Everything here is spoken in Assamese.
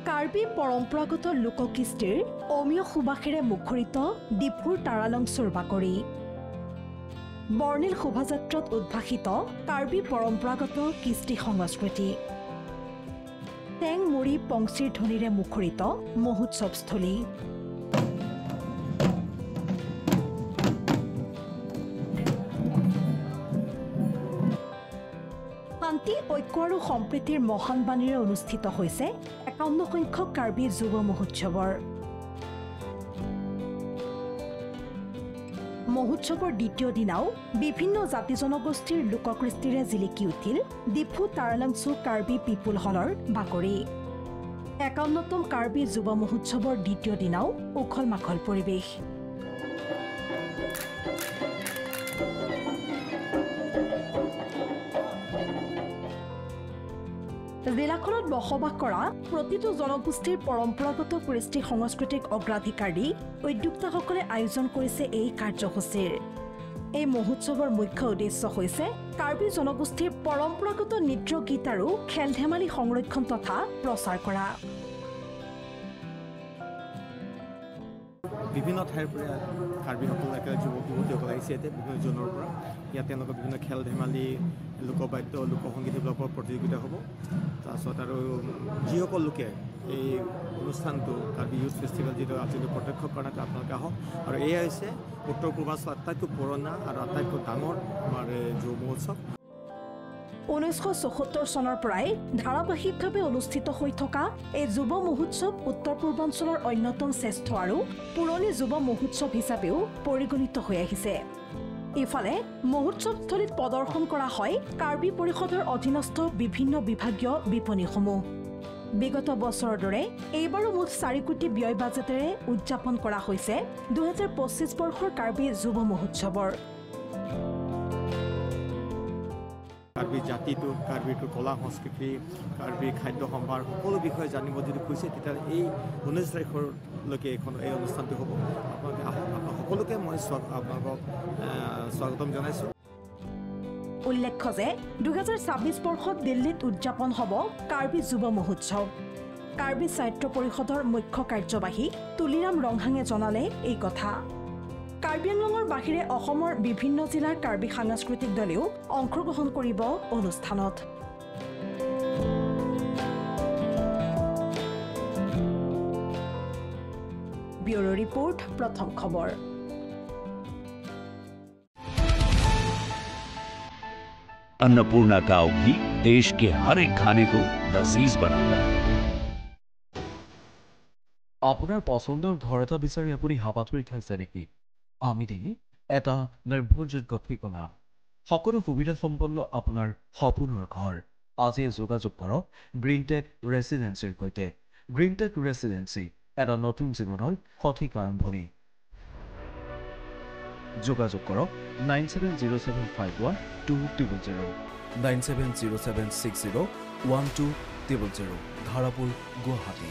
কাৰ্বি পৰম্পৰাগত লোককৃষ্টিৰ অমীয় সুবাসেৰে মুখৰিত ডিফুৰ তাৰালংচুৰ বাকৰি বৰ্ণিল শোভাযাত্ৰাত উদ্ভাসিত কাৰ্বি পৰম্পৰাগত কৃষ্টি সংস্কৃতি টেং মুৰি পংচিৰ ধ্বনিৰে মুখৰিত মহোৎসৱস্থলী শান্তি ঐক্য আৰু সম্প্ৰীতিৰ মহান বাণীৰে অনুষ্ঠিত হৈছে ৫১ সংখ্যক কাৰ্বি যুৱ মহোৎসৱৰ মহোৎসৱৰ দ্বিতীয় দিনাও বিভিন্ন জাতি জনগোষ্ঠীৰ লোককৃষ্টিৰে জিলিকি উঠিল ডিফু তাৰালংচু কাৰ্বি পিপুল হলৰ বাকৰি ৫১তম কাৰ্বি যুৱ মহোৎসৱৰ দ্বিতীয় দিনাও উখল মাখল পৰিৱেশ জিলাখনত বসবাস কৰা প্ৰতিটো জনগোষ্ঠীৰ পৰম্পৰাগত কৃষ্টি সংস্কৃতিক অগ্ৰাধিকাৰ দি উদ্যোক্তাসকলে আয়োজন কৰিছে এই কাৰ্যসূচীৰ এই মহোৎসৱৰ মুখ্য উদ্দেশ্য হৈছে কাৰ্বি জনগোষ্ঠীৰ পৰম্পৰাগত নৃত্য গীত আৰু খেল ধেমালি সংৰক্ষণ তথা প্ৰচাৰ কৰা বিভিন্ন ঠাইৰ পৰা কাৰ্বিসকল একেলগে যুৱক যুৱতীসকল আহিছে ইয়াতে বিভিন্ন জনৰ পৰা ইয়াত তেওঁলোকৰ বিভিন্ন খেল ধেমালি লোকবাদ্য লোকসংগীত এইবিলাকৰ প্ৰতিযোগিতা হ'ব তাৰপিছত আৰু যিসকল লোকে এই অনুষ্ঠানটো কাৰ্বি ইউথ ফেষ্টিভেল যিটো আজিলৈ প্ৰত্যক্ষ কৰাকৈ আপোনালোকে আহক আৰু এয়া হৈছে উত্তৰ পূৰ্বাঞ্চলৰ আটাইতকৈ পুৰণা আৰু আটাইতকৈ ডাঙৰ আমাৰ যুৱ মহোৎসৱ ১৯৭৪ চনৰ পৰাই ধাৰাবাহিকভাৱে অনুষ্ঠিত হৈ থকা এই যুৱ মহোৎসৱ উত্তৰ পূৰ্বাঞ্চলৰ অন্যতম শ্ৰেষ্ঠ আৰু পুৰণি যুৱ মহোৎসৱ হিচাপেও পৰিগণিত হৈ আহিছে ইফালে মহোৎসৱস্থলীত প্ৰদৰ্শন কৰা হয় কাৰ্বি পৰিষদৰ অধীনস্থ বিভিন্ন বিভাগীয় বিপণীসমূহ বিগত বছৰৰ দৰে এইবাৰো মুঠ ৪ কোটি ব্যয় বাজেটেৰে উদযাপন কৰা হৈছে ২০২৫ বৰ্ষৰ কাৰ্বি যুৱ মহোৎসৱৰ কাৰ্বি জাতিটো কাৰ্বিটোৰ কলা সংস্কৃতি কাৰ্বি খাদ্য সম্ভাৰ সকলো বিষয়ে জানিব যদি কৈছে তেতিয়াহ'লে এই ১৯ তাৰিখলৈকে এই অনুষ্ঠানটো হ'ব আপোনালোকে আহক আপোনাক সকলোকে মই আপোনালোকক স্বাগতম জনাইছোঁ উল্লেখ্য যে ২০২৬ বৰ্ষত দিল্লীত উদযাপন হ'ব কাৰ্বি যুৱ মহোৎসৱ কাৰ্বি সাহিত্য পৰিষদৰ মুখ্য কাৰ্যবাহী তুলিৰাম ৰংহাঙে জনালে এই কথা কাৰ্বি আংলঙৰ বাহিৰে অসমৰ বিভিন্ন জিলাৰ কাৰ্বি সাংস্কৃতিক দলেও অংশগ্ৰহণ কৰিব অনুষ্ঠানত ব্যুৰো ৰিপোৰ্ট প্ৰথম খবৰ अन्नपूर्णा काव घी देश के हर एक खाने को लजीज बनाता है আপোনাৰ পছন্দৰ ঘৰ এটা বিচাৰি আপুনি হাবাথুৰি খাইছে নেকি আমি দিনি এটা নিৰ্ভৰযোগ্য ঠিকনা সকলো সুবিধা সম্পন্ন আপোনাৰ সপোনৰ ঘৰ আজি যোগাযোগ কৰক গ্ৰীণটেক ৰেচিডেন্সিৰ সৈতে গ্ৰীণটেক ৰেচিডেন্সি এটা নতুন জীৱনৰ সঠিক আৰম্ভণি যোগাযোগ কৰক 9707512200 9707601200 ধাৰাপুৰ গুৱাহাটী